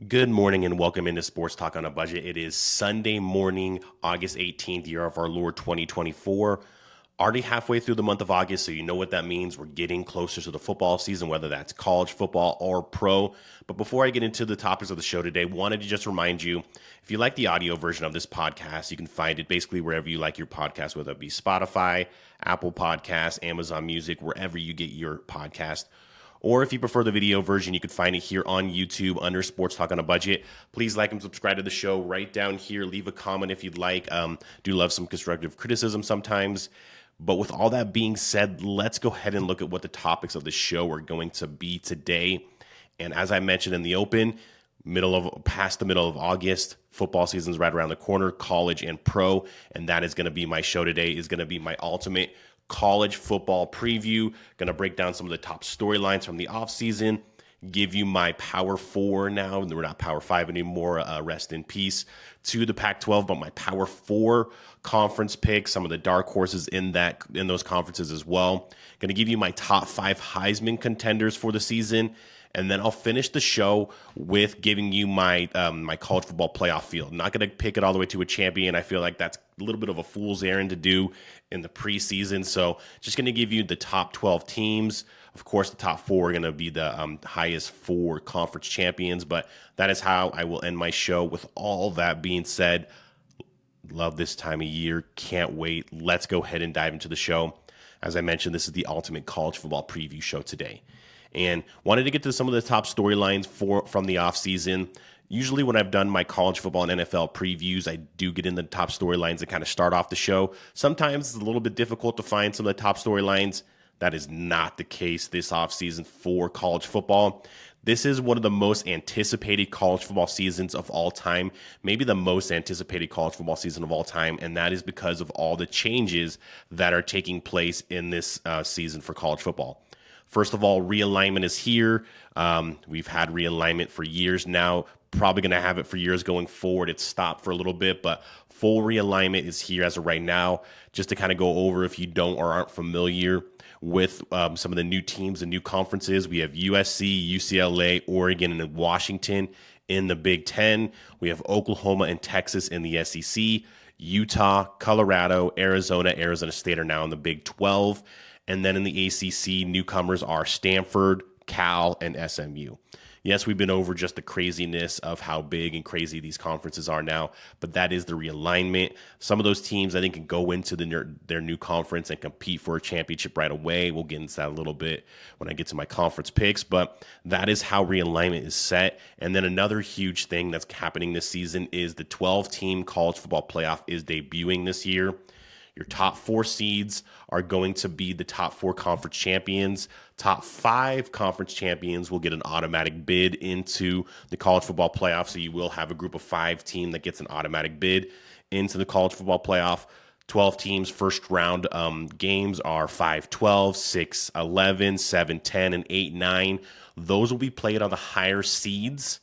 Good morning and welcome into Sports Talk on a Budget. It is Sunday morning, August 18th, year of our Lord 2024. Already halfway through the month of August, so you know what that means. We're getting closer to the football season, whether that's college football or pro. But before I get into the topics of the show today, wanted to just remind you, if you like the audio version of this podcast, you can find it basically wherever you like your podcast, whether it be Spotify, Apple Podcasts, Amazon Music, wherever you get your podcast. Or if you prefer the video version, you can find it here on YouTube under Sports Talk on a Budget. Please like and subscribe to the show right down here. Leave a comment if you'd like. Do love some constructive criticism sometimes. But with all that being said, let's go ahead and look at what the topics of the show are going to be today. And as I mentioned in the open, past the middle of August, football season is right around the corner, college and pro. And that is going to be my show today, is going to be my ultimate college football preview. Going to break down some of the top storylines from the offseason, give you my Power 4 now. We're not Power 5 anymore. Rest in peace to the Pac-12, but my Power 4 conference picks, some of the dark horses in those conferences as well. Going to give you my top 5 Heisman contenders for the season. And then I'll finish the show with giving you my my college football playoff field. I'm not going to pick it all the way to a champion. I feel like that's a little bit of a fool's errand to do in the preseason. So just going to give you the top 12 teams. Of course, the top 4 are going to be the highest 4 conference champions. But that is how I will end my show. With all that being said, love this time of year. Can't wait. Let's go ahead and dive into the show. As I mentioned, this is the ultimate college football preview show today. And wanted to get to some of the top storylines from the offseason. Usually when I've done my college football and NFL previews, I do get in the top storylines that kind of start off the show. Sometimes it's a little bit difficult to find some of the top storylines. That is not the case this offseason for college football. This is one of the most anticipated college football seasons of all time, maybe the most anticipated college football season of all time, and that is because of all the changes that are taking place in this season for college football. First of all, realignment is here. We've had realignment for years now, probably going to have it for years going forward. It's stopped for a little bit, but full realignment is here as of right now. Just to kind of go over, if you don't or aren't familiar with some of the new teams and new conferences, we have USC, UCLA, Oregon, and Washington in the Big Ten. We have Oklahoma and Texas in the SEC. Utah, Colorado, Arizona State are now in the Big 12. And then in the ACC, newcomers are Stanford, Cal, and SMU. Yes, we've been over just the craziness of how big and crazy these conferences are now, but that is the realignment. Some of those teams, I think, can go into their new conference and compete for a championship right away. We'll get into that a little bit when I get to my conference picks, but that is how realignment is set. And then another huge thing that's happening this season is the 12-team college football playoff is debuting this year. Your top 4 seeds are going to be the top 4 conference champions. Top 5 conference champions will get an automatic bid into the college football playoff. So you will have a group of 5 team that gets an automatic bid into the college football playoff. 12 teams first round games are 5-12, 6-11, 7-10, and 8-9. Those will be played on the higher seeds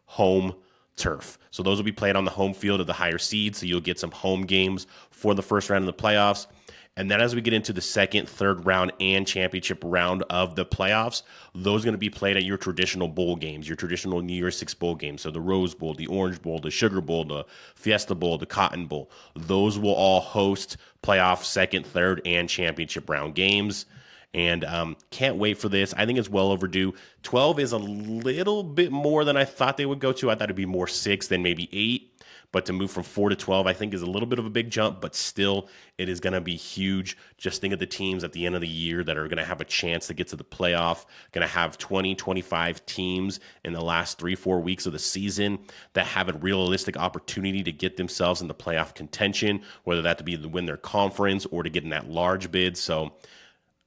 home turf. So those will be played on the home field of the higher seeds. So you'll get some home games for the first round of the playoffs. And then as we get into the second, third round, and championship round of the playoffs, those are going to be played at your traditional bowl games, your traditional New Year's Six bowl games. So the Rose Bowl, the Orange Bowl, the Sugar Bowl, the Fiesta Bowl, the Cotton Bowl. Those will all host playoff second, third, and championship round games. And can't wait for this. I think it's well overdue. 12 is a little bit more than I thought they would go to. I thought it'd be more 6 than maybe 8. But to move from 4 to 12, I think is a little bit of a big jump, but still it is going to be huge. Just think of the teams at the end of the year that are going to have a chance to get to the playoff, going to have 20, 25 teams in the last 3-4 weeks of the season that have a realistic opportunity to get themselves in the playoff contention, whether that to be to win their conference or to get in that large bid. So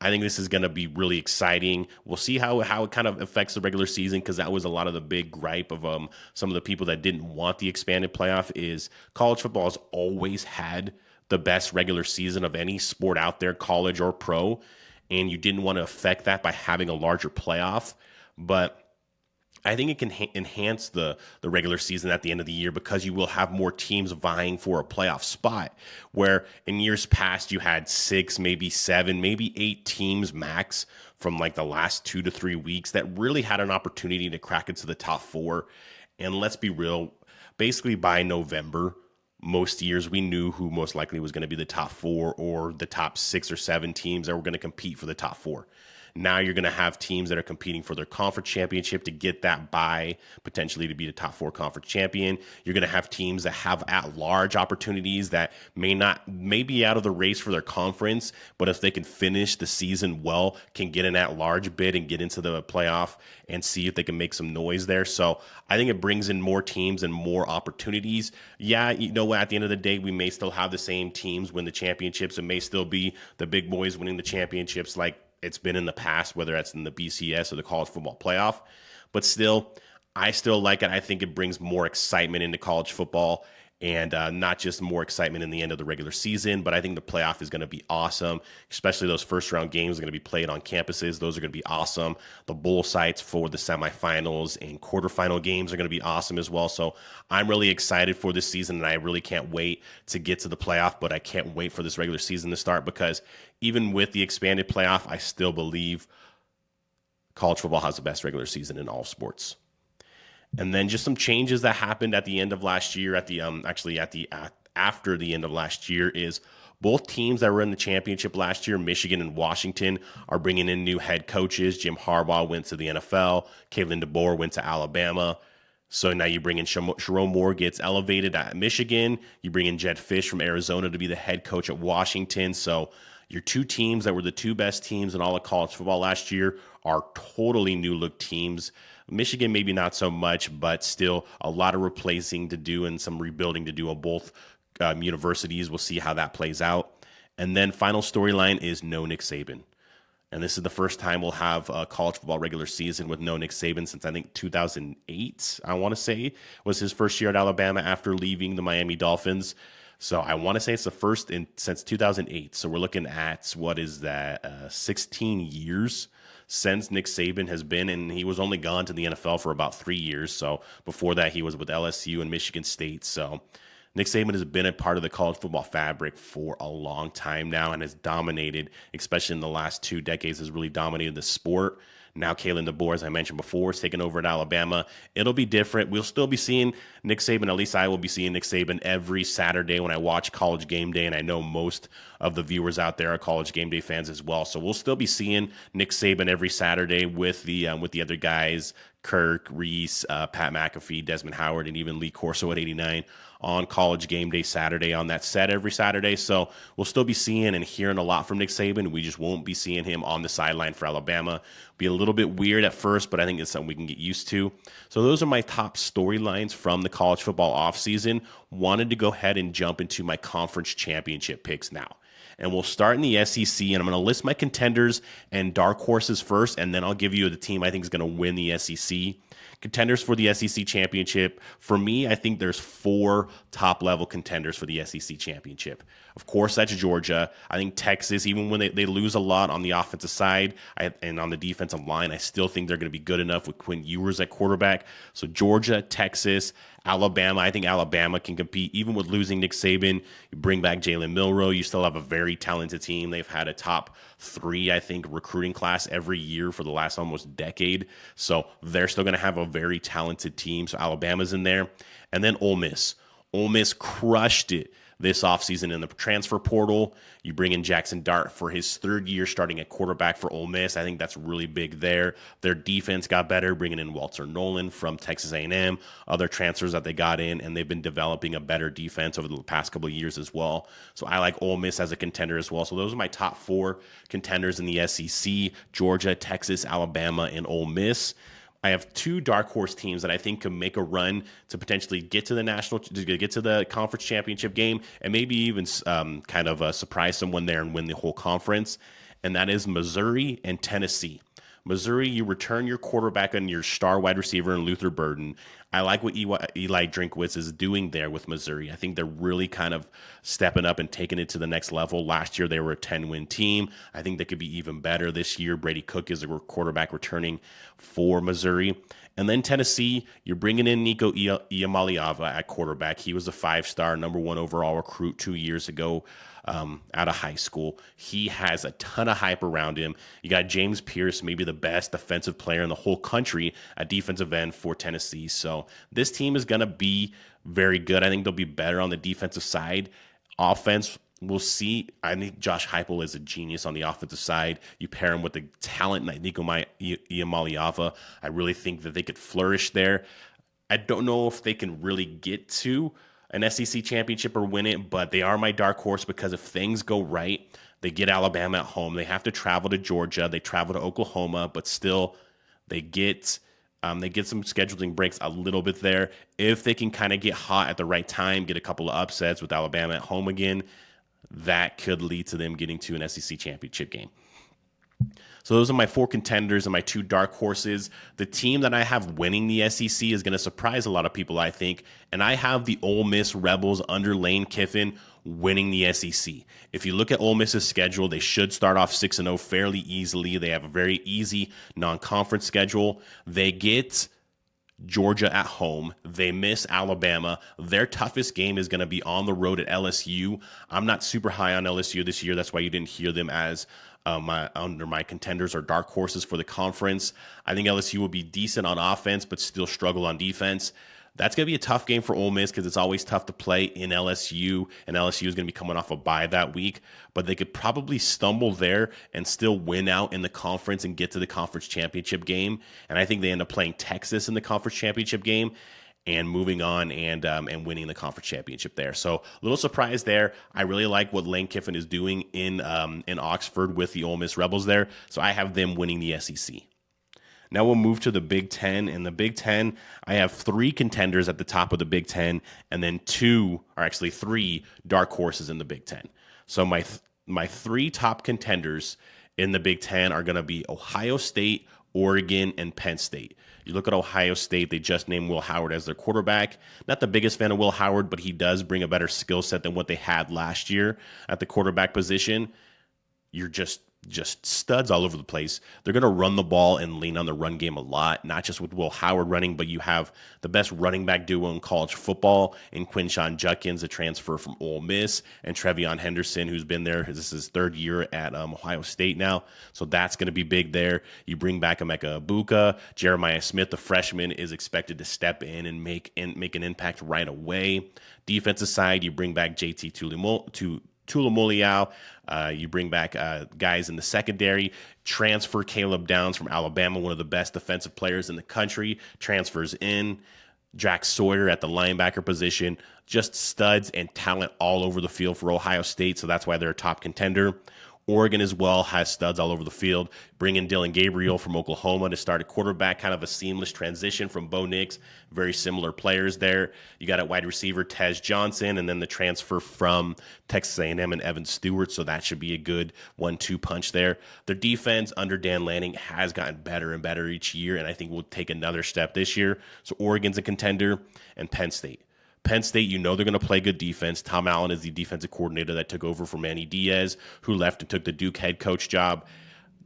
I think this is going to be really exciting. We'll see how it kind of affects the regular season, because that was a lot of the big gripe of some of the people that didn't want the expanded playoff. Is college football has always had the best regular season of any sport out there, college or pro, and you didn't want to affect that by having a larger playoff. But I think it can enhance the regular season at the end of the year, because you will have more teams vying for a playoff spot, where in years past you had 6, maybe 7, maybe 8 teams max from like the last 2 to 3 weeks that really had an opportunity to crack into the top 4. And let's be real, basically by November, most years we knew who most likely was going to be the top four or the top 6 or 7 teams that were going to compete for the top four. Now you're going to have teams that are competing for their conference championship to get that bye, potentially to be the top four conference champion. You're going to have teams that have at-large opportunities that may be out of the race for their conference, but if they can finish the season well, can get an at-large bid and get into the playoff and see if they can make some noise there. So I think it brings in more teams and more opportunities. Yeah, at the end of the day, we may still have the same teams win the championships. It may still be the big boys winning the championships like it's been in the past, whether that's in the BCS or the college football playoff. But still, I still like it. I think it brings more excitement into college football, and not just more excitement in the end of the regular season, but I think the playoff is going to be awesome, especially those first round games are going to be played on campuses. Those are going to be awesome. The bowl sites for the semifinals and quarterfinal games are going to be awesome as well. So I'm really excited for this season, and I really can't wait to get to the playoff, but I can't wait for this regular season to start, because even with the expanded playoff, I still believe college football has the best regular season in all sports. And then just some changes that happened at the end of last year, after the end of last year, is both teams that were in the championship last year, Michigan and Washington, are bringing in new head coaches. Jim Harbaugh went to the NFL. Kalen DeBoer went to Alabama. So now you bring in Sharon Moore, gets elevated at Michigan. You bring in Jed Fish from Arizona to be the head coach at Washington. So your two teams that were the two best teams in all of college football last year are totally new look teams. Michigan, maybe not so much, but still a lot of replacing to do and some rebuilding to do of both universities. We'll see how that plays out. And then final storyline is no Nick Saban. And this is the first time we'll have a college football regular season with no Nick Saban since I think 2008, I want to say, was his first year at Alabama after leaving the Miami Dolphins. So I want to say it's the first since 2008. So we're looking at, what is that, 16 years since Nick Saban has been, and he was only gone to the NFL for about 3 years. So before that, he was with LSU and Michigan State. So Nick Saban has been a part of the college football fabric for a long time now and has dominated, especially in the last 2 decades, has really dominated the sport. Now Kalen DeBoer, as I mentioned before, is taking over at Alabama. It'll be different. We'll still be seeing Nick Saban, at least I will be seeing Nick Saban every Saturday when I watch College Game Day, and I know most of the viewers out there are College Game Day fans as well. So we'll still be seeing Nick Saban every Saturday with the other guys, Kirk, Reese, Pat McAfee, Desmond Howard, and even Lee Corso at 89 on College Game Day Saturday on that set every Saturday. So we'll still be seeing and hearing a lot from Nick Saban. We just won't be seeing him on the sideline for Alabama. Be a little bit weird at first, but I think it's something we can get used to. So those are my top storylines from the college football offseason. Wanted to go ahead and jump into my conference championship picks now. And we'll start in the SEC, and I'm going to list my contenders and dark horses first, and then I'll give you the team I think is going to win the SEC. Contenders for the SEC championship. For me, I think there's 4 top-level contenders for the SEC championship. Of course, that's Georgia. I think Texas, even when they lose a lot on the offensive side and on the defensive line, I still think they're going to be good enough with Quinn Ewers at quarterback. So Georgia, Texas, Alabama. I think Alabama can compete even with losing Nick Saban. You bring back Jalen Milroe. You still have a very talented team. They've had a top 3, I think, recruiting class every year for the last almost decade. So they're still going to have a very talented team. So Alabama's in there. And then Ole Miss. Ole Miss crushed it this offseason in the transfer portal. You bring in Jackson Dart for his 3rd year starting at quarterback for Ole Miss. I think that's really big there. Their defense got better, bringing in Walter Nolan from Texas A&M, other transfers that they got in, and they've been developing a better defense over the past couple of years as well. So I like Ole Miss as a contender as well. So those are my top 4 contenders in the SEC: Georgia, Texas, Alabama, and Ole Miss. I have 2 dark horse teams that I think can make a run to potentially get to the conference championship game, and maybe even surprise someone there and win the whole conference. And that is Missouri and Tennessee. Missouri, you return your quarterback and your star wide receiver in Luther Burden. I like what Eli Drinkwitz is doing there with Missouri. I think they're really kind of stepping up and taking it to the next level. Last year, they were a 10-win team. I think they could be even better this year. Brady Cook is a quarterback returning for Missouri. And then Tennessee, you're bringing in Nico Iamaleava at quarterback. He was a 5-star, number 1 overall recruit 2 years ago out of high school. He has a ton of hype around him. You got James Pierce, maybe the best defensive player in the whole country at defensive end for Tennessee. So this team is going to be very good. I think they'll be better on the defensive side. Offense, we'll see. I think Josh Heupel is a genius on the offensive side. You pair him with the talent like Nico Iamaleava. I really think that they could flourish there. I don't know if they can really get to an SEC championship or win it, but they are my dark horse because if things go right, they get Alabama at home. They have to travel to Georgia. They travel to Oklahoma, but still they get some scheduling breaks a little bit there. If they can kind of get hot at the right time, get a couple of upsets with Alabama at home again, that could lead to them getting to an SEC championship game. So those are my 4 contenders and my 2 dark horses. The team that I have winning the SEC is going to surprise a lot of people, I think. And I have the Ole Miss Rebels under Lane Kiffin winning the SEC. If you look at Ole Miss's schedule, they should start off 6-0 fairly easily. They have a very easy non-conference schedule. They get Georgia at home. They miss Alabama. Their toughest game is going to be on the road at LSU. I'm not super high on LSU this year. That's why you didn't hear them as under my contenders or dark horses for the conference. I think LSU will be decent on offense, but still struggle on defense. That's going to be a tough game for Ole Miss because it's always tough to play in LSU, and LSU is going to be coming off a bye that week. But they could probably stumble there and still win out in the conference and get to the conference championship game. And I think they end up playing Texas in the conference championship game and moving on and winning the conference championship there. So a little surprise there. I really like what Lane Kiffin is doing in Oxford with the Ole Miss Rebels there. So I have them winning the SEC. Now we'll move to the Big Ten. In the Big Ten, I have 3 contenders at the top of the Big Ten, and then 3 dark horses in the Big Ten. So my 3 top contenders in the Big Ten are going to be Ohio State, Oregon, and Penn State. You look at Ohio State, they just named Will Howard as their quarterback. Not the biggest fan of Will Howard, but he does bring a better skill set than what they had last year at the quarterback position. You're just studs all over the place. They're going to run the ball and lean on the run game a lot, not just with Will Howard running, but you have the best running back duo in college football in Quinshon Judkins, a transfer from Ole Miss, and Trevion Henderson, who's been there. This is his 3rd year at Ohio State now, so that's going to be big there. You bring back Emeka Egbuka. Jeremiah Smith, the freshman, is expected to step in and make an impact right away. Defensive side, you bring back JT Tuilamoleau. You bring back guys in the secondary. Transfer Caleb Downs from Alabama, one of the best defensive players in the country, transfers in. Jack Sawyer at the linebacker position. Just studs and talent all over the field for Ohio State, so that's why they're a top contender. Oregon as well has studs all over the field. Bring in Dylan Gabriel from Oklahoma to start at quarterback, kind of a seamless transition from Bo Nix. Very similar players there. You got at wide receiver Tez Johnson, and then the transfer from Texas A&M and Evan Stewart, so that should be a good 1-2 punch there. Their defense under Dan Lanning has gotten better and better each year, and I think will take another step this year. So Oregon's a contender, and Penn State. Penn State, you know they're going to play good defense. Tom Allen is the defensive coordinator that took over for Manny Diaz, who left and took the Duke head coach job.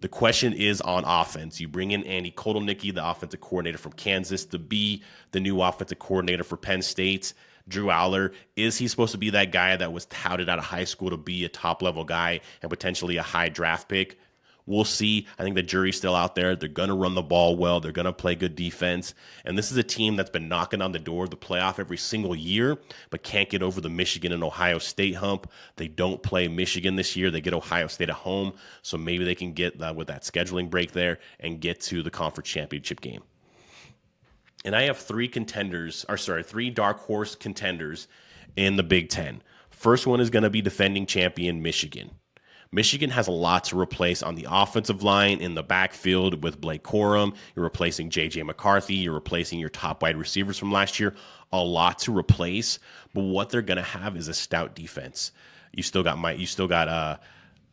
The question is on offense. You bring in Andy Kotelnicki, the offensive coordinator from Kansas, to be the new offensive coordinator for Penn State. Drew Aller, is he supposed to be that guy that was touted out of high school to be a top-level guy and potentially a high draft pick? We'll see. I think the jury's still out there. They're going to run the ball well. They're going to play good defense. And this is a team that's been knocking on the door of the playoff every single year, but can't get over the Michigan and Ohio State hump. They don't play Michigan this year. They get Ohio State at home. So maybe they can get with that scheduling break there and get to the conference championship game. And I have 3 dark horse contenders in the Big Ten. First one is going to be defending champion Michigan. Michigan has a lot to replace on the offensive line in the backfield with Blake Corum. You're replacing J.J. McCarthy. You're replacing your top wide receivers from last year. A lot to replace, but what they're going to have is a stout defense. You still got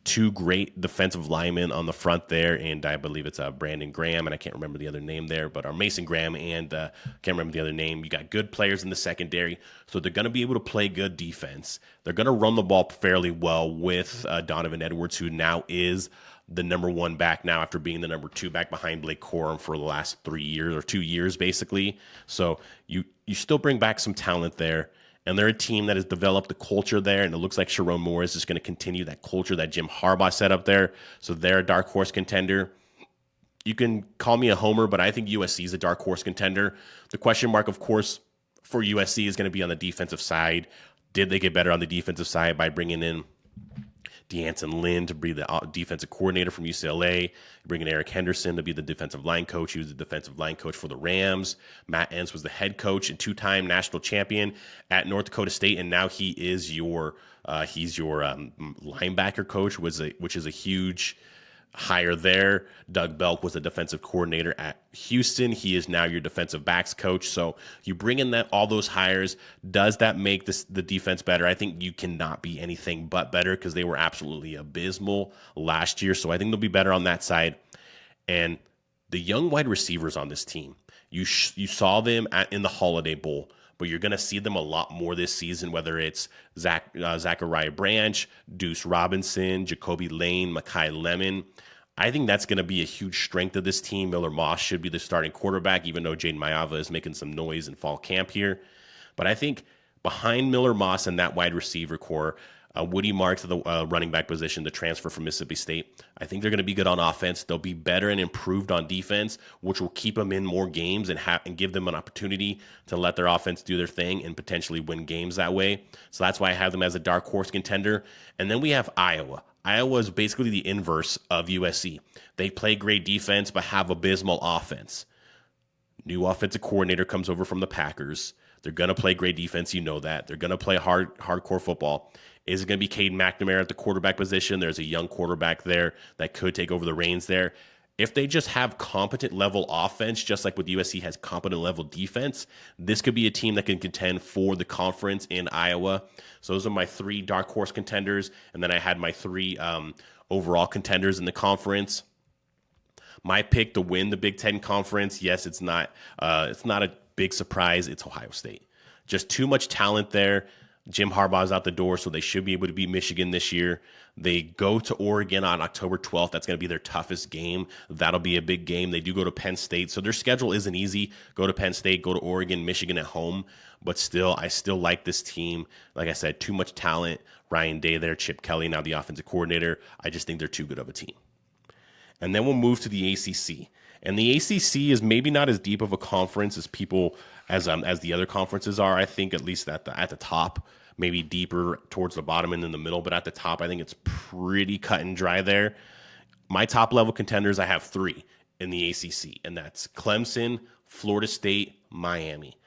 2 great defensive linemen on the front there, and I believe it's Brandon Graham, and I can't remember the other name there, but Mason Graham, and can't remember the other name. You got good players in the secondary, so they're going to be able to play good defense. They're going to run the ball fairly well with Donovan Edwards, who now is the number one back now after being the number two back behind Blake Corum for the last 3 years or 2 years, basically. So you still bring back some talent there. And they're a team that has developed the culture there, and it looks like Sharon Morris is going to continue that culture that Jim Harbaugh set up there. So they're a dark horse contender. You can call me a homer, but I think USC is a dark horse contender. The question mark, of course, for USC is going to be on the defensive side. Did they get better on the defensive side by bringing in Deanton Lynn to be the defensive coordinator from UCLA, bringing Eric Henderson to be the defensive line coach? He was the defensive line coach for the Rams. Matt Entz was the head coach and two-time national champion at North Dakota State, and now he is your linebacker coach, which is a huge hire there. Doug Belk was the defensive coordinator at Houston. He is now your defensive backs coach. So you bring in all those hires. Does that make the defense better? I think you cannot be anything but better because they were absolutely abysmal last year. So I think they'll be better on that side. And the young wide receivers on this team, you saw them in the Holiday Bowl, but you're going to see them a lot more this season, whether it's Zachariah Branch, Deuce Robinson, Jacoby Lane, Mekhi Lemon. I think that's going to be a huge strength of this team. Miller Moss should be the starting quarterback, even though Jaden Mayava is making some noise in fall camp here. But I think behind Miller Moss and that wide receiver core, Woody Marks at the running back position, the transfer from Mississippi State, I think they're going to be good on offense. They'll be better and improved on defense, which will keep them in more games and give them an opportunity to let their offense do their thing and potentially win games that way. So that's why I have them as a dark horse contender. And then we have Iowa. Iowa is basically the inverse of USC. They play great defense but have abysmal offense. New offensive coordinator comes over from the Packers. They're going to play great defense. You know that. They're going to play hardcore football. Is it going to be Caden McNamara at the quarterback position? There's a young quarterback there that could take over the reins there. If they just have competent level offense, just like what USC has competent level defense, this could be a team that can contend for the conference in Iowa. So those are my 3 dark horse contenders. And then I had my 3 overall contenders in the conference. My pick to win the Big Ten Conference, yes, it's not a big surprise. It's Ohio State. Just too much talent there. Jim Harbaugh's out the door, so they should be able to beat Michigan this year. They go to Oregon on October 12th. That's going to be their toughest game. That'll be a big game. They do go to Penn State, so their schedule isn't easy. Go to Penn State, go to Oregon, Michigan at home. But still, I still like this team. Like I said, too much talent. Ryan Day there, Chip Kelly, now the offensive coordinator. I just think they're too good of a team. And then we'll move to the ACC. And the ACC is maybe not as deep of a conference as the other conferences are. I think at least at the top, maybe deeper towards the bottom and in the middle, but at the top, I think it's pretty cut and dry there. My top level contenders, I have 3 in the ACC, and that's Clemson, Florida State, Miami.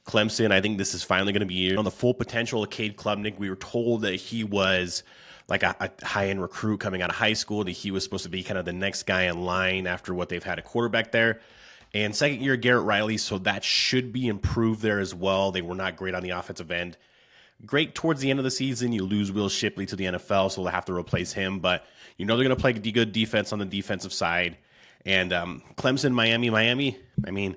Clemson, I think this is finally going to be on the full potential of Cade Klubnik. We were told that he was like a high-end recruit coming out of high school, that he was supposed to be kind of the next guy in line after what they've had a quarterback there. And second year, Garrett Riley, so that should be improved there as well. They were not great on the offensive end. Great towards the end of the season. You lose Will Shipley to the NFL, so they'll have to replace him. But you know they're going to play good defense on the defensive side. And Clemson, Miami, I mean,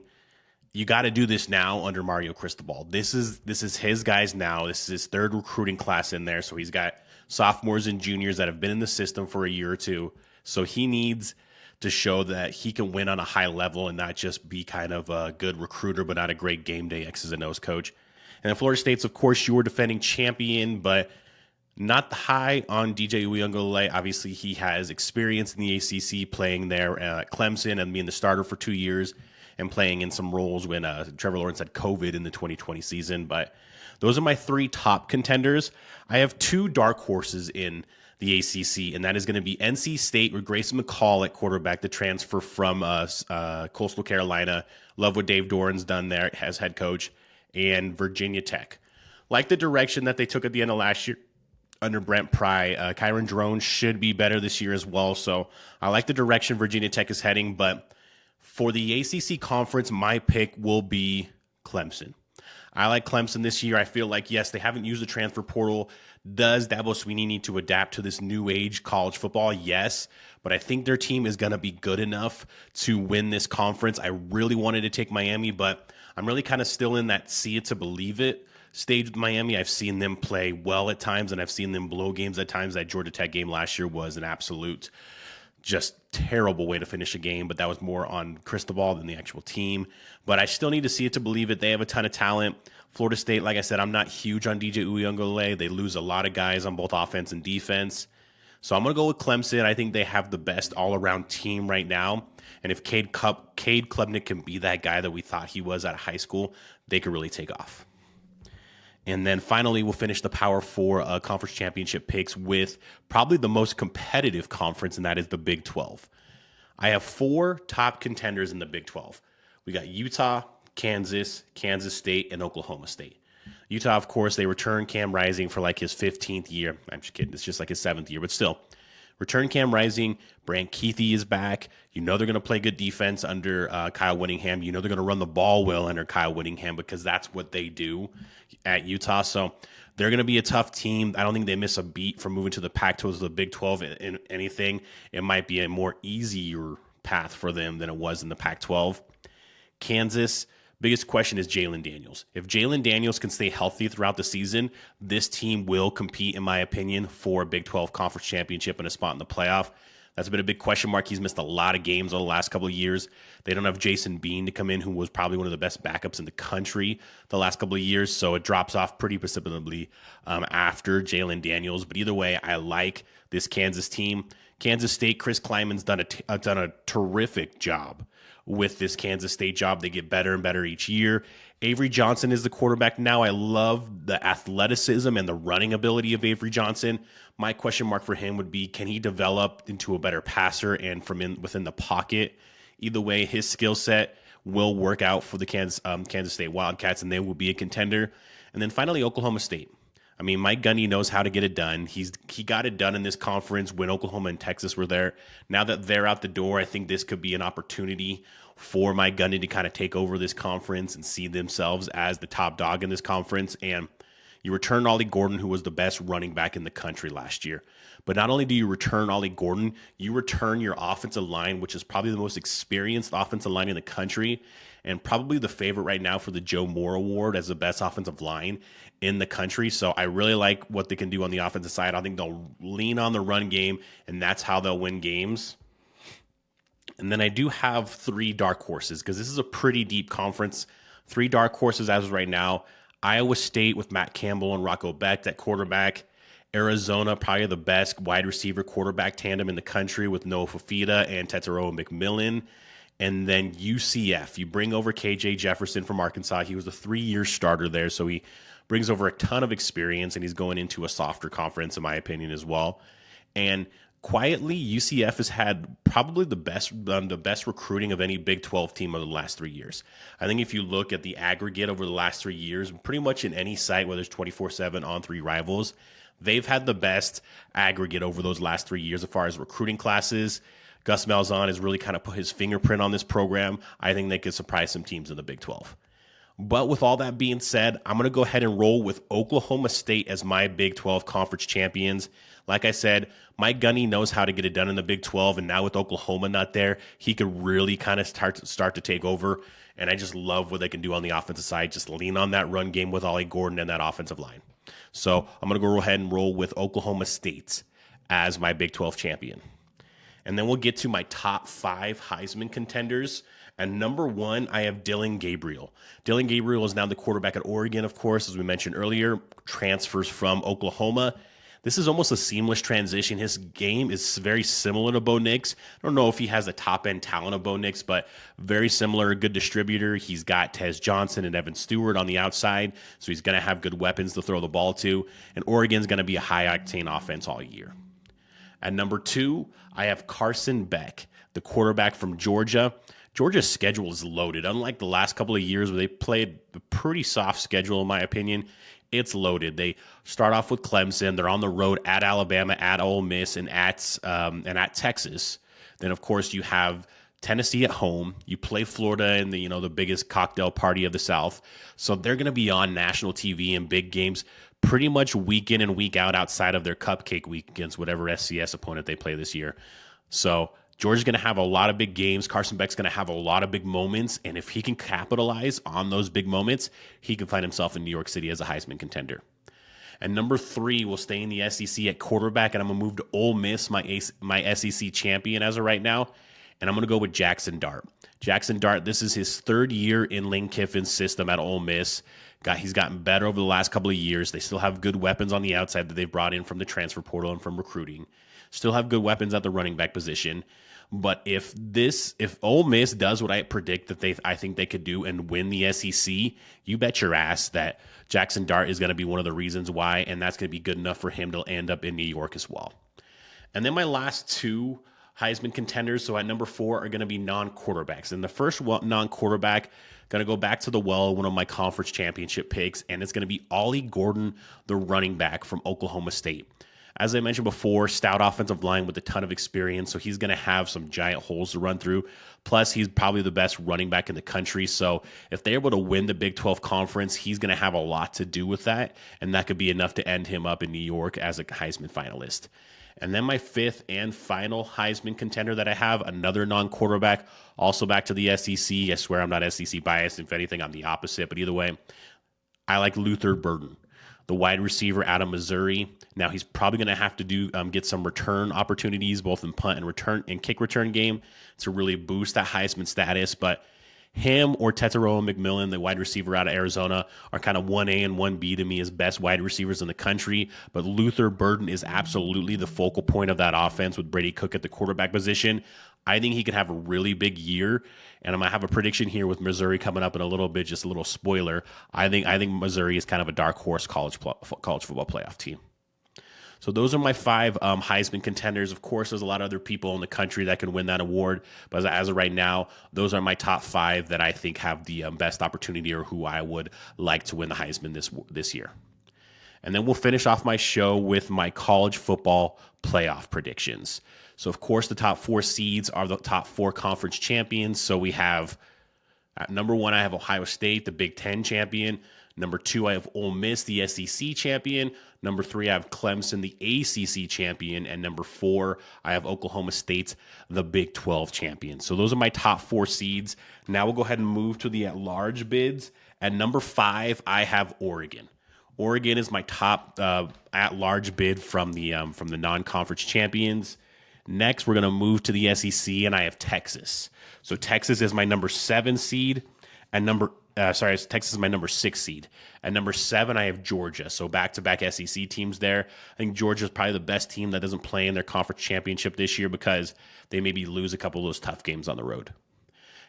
you got to do this now under Mario Cristobal. This is his guys now. This is his 3rd recruiting class in there. So he's got sophomores and juniors that have been in the system for a year or two. So he needs to show that he can win on a high level and not just be kind of a good recruiter, but not a great game day X's and O's coach. And then Florida State's, of course, your defending champion, but not high on DJ Uiagalelei. Obviously, he has experience in the ACC playing there at Clemson and being the starter for 2 years and playing in some roles when Trevor Lawrence had COVID in the 2020 season. But those are my 3 top contenders. I have 2 dark horses in the ACC, and that is going to be NC State with Grayson McCall at quarterback, the transfer from Coastal Carolina. Love what Dave Doran's done there as head coach. And Virginia Tech. Like the direction that they took at the end of last year under Brent Pry, Kyron Drone should be better this year as well. So I like the direction Virginia Tech is heading. But for the ACC conference, my pick will be Clemson. I like Clemson this year. I feel like, yes, they haven't used the transfer portal. Does Dabo Swinney need to adapt to this new age college football? Yes, but I think their team is going to be good enough to win this conference. I really wanted to take Miami, but I'm really kind of still in that see it to believe it stage with Miami. I've seen them play well at times, and I've seen them blow games at times. That Georgia Tech game last year was an absolute Just terrible way to finish a game, but that was more on Cristobal than the actual team. But I still need to see it to believe it. They have a ton of talent. Florida State, like I said, I'm not huge on DJ Uyunglele. They lose a lot of guys on both offense and defense. So I'm going to go with Clemson. I think they have the best all-around team right now. And if Cade Klubnik can be that guy that we thought he was out of high school, they could really take off. And then finally, we'll finish the Power Four conference championship picks with probably the most competitive conference, and that is the Big 12. I have 4 top contenders in the Big 12. We got Utah, Kansas, Kansas State, and Oklahoma State. Utah, of course, they return Cam Rising for like his 15th year. I'm just kidding. It's just like his 7th year, but still. Return Cam Rising. Brant Keithy is back. You know they're going to play good defense under Kyle Whittingham. You know they're going to run the ball well under Kyle Whittingham because that's what they do at Utah. So they're going to be a tough team. I don't think they miss a beat from moving to the Pac-12 to the Big 12 in anything. It might be a more easier path for them than it was in the Pac-12. Kansas, biggest question is Jalen Daniels. If Jalen Daniels can stay healthy throughout the season, this team will compete, in my opinion, for a Big 12 conference championship and a spot in the playoff. That's been a big question mark. He's missed a lot of games over the last couple of years. They don't have Jason Bean to come in, who was probably one of the best backups in the country the last couple of years. So it drops off pretty precipitously after Jalen Daniels. But either way, I like this Kansas team. Kansas State, Chris Kleiman's done a terrific job with this Kansas State job. They get better and better each year. Avery Johnson is the quarterback now. I love the athleticism and the running ability of Avery Johnson. My question mark for him would be, can he develop into a better passer and from within the pocket? Either way, his skill set will work out for the Kansas State Wildcats, and they will be a contender. And then finally, Oklahoma State. I mean, Mike Gundy knows how to get it done. He got it done in this conference when Oklahoma and Texas were there. Now that they're out the door, I think this could be an opportunity for Mike Gundy to kind of take over this conference and see themselves as the top dog in this conference. And you return Ollie Gordon, who was the best running back in the country last year. But not only do you return Ollie Gordon, you return your offensive line, which is probably the most experienced offensive line in the country and probably the favorite right now for the Joe Moore Award as the best offensive line in the country. So I really like what they can do on the offensive side. I think they'll lean on the run game, and that's how they'll win games. And then I do have 3 dark horses because this is a pretty deep conference. 3 dark horses as of right now. Iowa State with Matt Campbell and Rocco Becht at quarterback. Arizona, probably the best wide receiver quarterback tandem in the country with Noah Fafita and Tetairoa McMillan. And then UCF, you bring over KJ Jefferson from Arkansas. He was a 3-year starter there, so he brings over a ton of experience, and he's going into a softer conference, in my opinion, as well. And quietly, UCF has had probably the best recruiting of any Big 12 team over the last 3 years. I think if you look at the aggregate over the last 3 years, pretty much in any site, whether it's 24/7 on 3 Rivals, they've had the best aggregate over those last 3 years as far as recruiting classes. Gus Malzahn has really kind of put his fingerprint on this program. I think they could surprise some teams in the Big 12. But with all that being said, I'm going to go ahead and roll with Oklahoma State as my Big 12 conference champions. Like I said, Mike Gundy knows how to get it done in the Big 12, and now with Oklahoma not there, he could really kind of start to take over. And I just love what they can do on the offensive side. Just lean on that run game with Ollie Gordon and that offensive line. So I'm going to go ahead and roll with Oklahoma State as my Big 12 champion. And then we'll get to my top 5 Heisman contenders. And number 1, I have Dillon Gabriel. Dillon Gabriel is now the quarterback at Oregon, of course, as we mentioned earlier, transfers from Oklahoma. This is almost a seamless transition. His game is very similar to Bo Nix. I don't know if he has the top-end talent of Bo Nix, but very similar, good distributor. He's got Tez Johnson and Evan Stewart on the outside, so he's going to have good weapons to throw the ball to. And Oregon's going to be a high-octane offense all year. At number 2, I have Carson Beck, the quarterback from Georgia. Georgia's schedule is loaded. Unlike the last couple of years where they played a pretty soft schedule, in my opinion, it's loaded. They start off with Clemson. They're on the road at Alabama, at Ole Miss, and at Texas. Then, of course, you have Tennessee at home. You play Florida in the biggest cocktail party of the South. So they're going to be on national TV in big games pretty much week in and week out outside of their cupcake week against whatever FCS opponent they play this year. So Georgia's going to have a lot of big games. Carson Beck's going to have a lot of big moments. And if he can capitalize on those big moments, he can find himself in New York City as a Heisman contender. And number 3 will stay in the SEC at quarterback, and I'm going to move to Ole Miss, my SEC champion as of right now, and I'm going to go with Jackson Dart. Jackson Dart, this is his 3rd year in Lane Kiffin's system at Ole Miss. He's gotten better over the last couple of years. They still have good weapons on the outside that they've brought in from the transfer portal and from recruiting. Still have good weapons at the running back position. But if Ole Miss does what I predict that I think they could do and win the SEC, you bet your ass that Jackson Dart is going to be one of the reasons why, and that's going to be good enough for him to end up in New York as well. And then my last 2 Heisman contenders, so at number 4, are going to be non-quarterbacks. And the first non-quarterback, going to go back to the well, one of my conference championship picks, and it's going to be Ollie Gordon, the running back from Oklahoma State. As I mentioned before, stout offensive line with a ton of experience, so he's going to have some giant holes to run through. Plus, he's probably the best running back in the country, so if they're able to win the Big 12 Conference, he's going to have a lot to do with that, and that could be enough to end him up in New York as a Heisman finalist. And then my 5th and final Heisman contender that I have, another non-quarterback, also back to the SEC. I swear I'm not SEC biased. If anything, I'm the opposite, but either way, I like Luther Burden, the wide receiver out of Missouri. Now he's probably going to have to get some return opportunities, both in punt and return and kick return game, to really boost that Heisman status. But him or Tetairoa McMillan, the wide receiver out of Arizona, are kind of 1A and 1B to me as best wide receivers in the country. But Luther Burden is absolutely the focal point of that offense with Brady Cook at the quarterback position. I think he could have a really big year, and I'm going to have a prediction here with Missouri coming up in a little bit, just a little spoiler. I think Missouri is kind of a dark horse college football playoff team. So those are my 5 Heisman contenders. Of course, there's a lot of other people in the country that can win that award, but as of right now, those are my top 5 that I think have the best opportunity or who I would like to win the Heisman this year. And then we'll finish off my show with my college football playoff predictions. So, of course, the top 4 seeds are the top 4 conference champions. So we have, at number 1, I have Ohio State, the Big Ten champion. Number 2, I have Ole Miss, the SEC champion. Number 3, I have Clemson, the ACC champion. And number 4, I have Oklahoma State, the Big 12 champion. So those are my top 4 seeds. Now we'll go ahead and move to the at-large bids. At number 5, I have Oregon. Oregon is my top at-large bid from the non-conference champions. Next, we're going to move to the SEC, and I have Texas. So Texas is my number 7 seed, and Texas is my number 6 seed. At number 7, I have Georgia. So back-to-back SEC teams there. I think Georgia is probably the best team that doesn't play in their conference championship this year because they maybe lose a couple of those tough games on the road.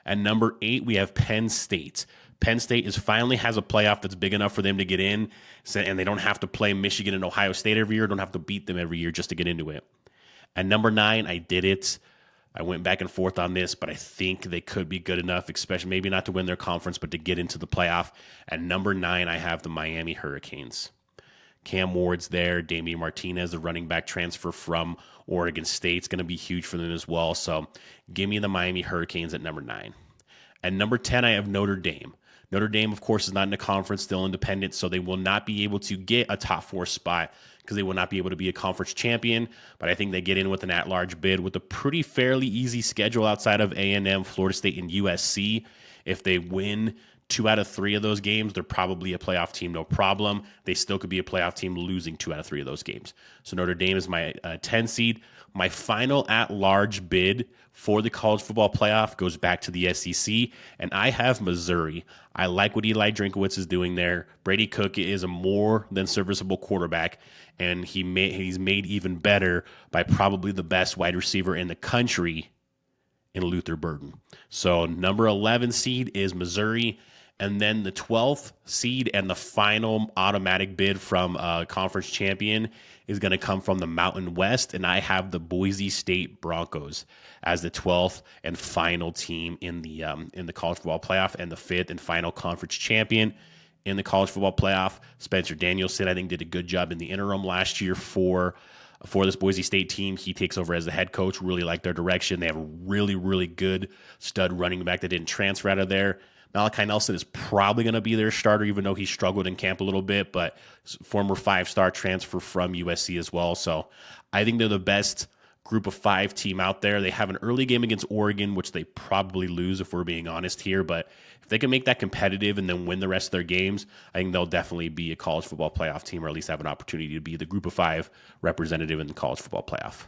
At number 8, we have Penn State. Penn State finally has a playoff that's big enough for them to get in, and they don't have to play Michigan and Ohio State every year, don't have to beat them every year just to get into it. At number 9, I did it. I went back and forth on this, but I think they could be good enough, especially maybe not to win their conference, but to get into the playoff. At number 9, I have the Miami Hurricanes. Cam Ward's there. Damian Martinez, the running back transfer from Oregon State, is going to be huge for them as well. So give me the Miami Hurricanes at number 9. At number 10, I have Notre Dame. Notre Dame, of course, is not in the conference, still independent, so they will not be able to get a top 4 spot because they will not be able to be a conference champion. But I think they get in with an at-large bid with a pretty fairly easy schedule outside of A&M, Florida State, and USC. If they win 2 out of 3 of those games, they're probably a playoff team, no problem. They still could be a playoff team losing 2 out of 3 of those games. So Notre Dame is my 10 seed. My final at-large bid for the college football playoff goes back to the SEC, and I have Missouri. I like what Eli Drinkowitz is doing there. Brady Cook is a more than serviceable quarterback, and he's made even better by probably the best wide receiver in the country in Luther Burden. So number 11 seed is Missouri, and then the 12th seed and the final automatic bid from conference champion is going to come from the Mountain West, and I have the Boise State Broncos as the 12th and final team in the college football playoff, and the 5th and final conference champion in the college football playoff. Spencer Danielson, I think, did a good job in the interim last year for this Boise State team. He takes over as the head coach. Really like their direction. They have a really, really good stud running back that didn't transfer out of there. Malachi Nelson is probably going to be their starter, even though he struggled in camp a little bit, but former 5-star transfer from USC as well. So I think they're the best group of 5 team out there. They have an early game against Oregon, which they probably lose if we're being honest here, but if they can make that competitive and then win the rest of their games, I think they'll definitely be a college football playoff team, or at least have an opportunity to be the group of 5 representative in the college football playoff.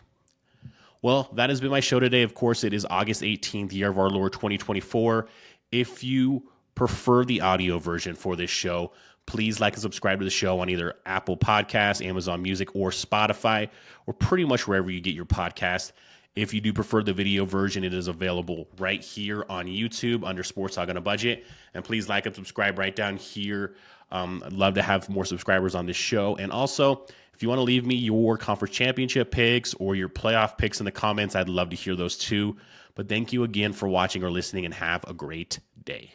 Well, that has been my show today. Of course, it is August 18th, year of our Lord 2024. If you prefer the audio version for this show, please like and subscribe to the show on either Apple Podcasts, Amazon Music, or Spotify, or pretty much wherever you get your podcast. If you do prefer the video version, it is available right here on YouTube under Sports Talk on a Budget. And please like and subscribe right down here. I'd love to have more subscribers on this show. And also, if you want to leave me your conference championship picks or your playoff picks in the comments, I'd love to hear those too. But thank you again for watching or listening, and have a great day.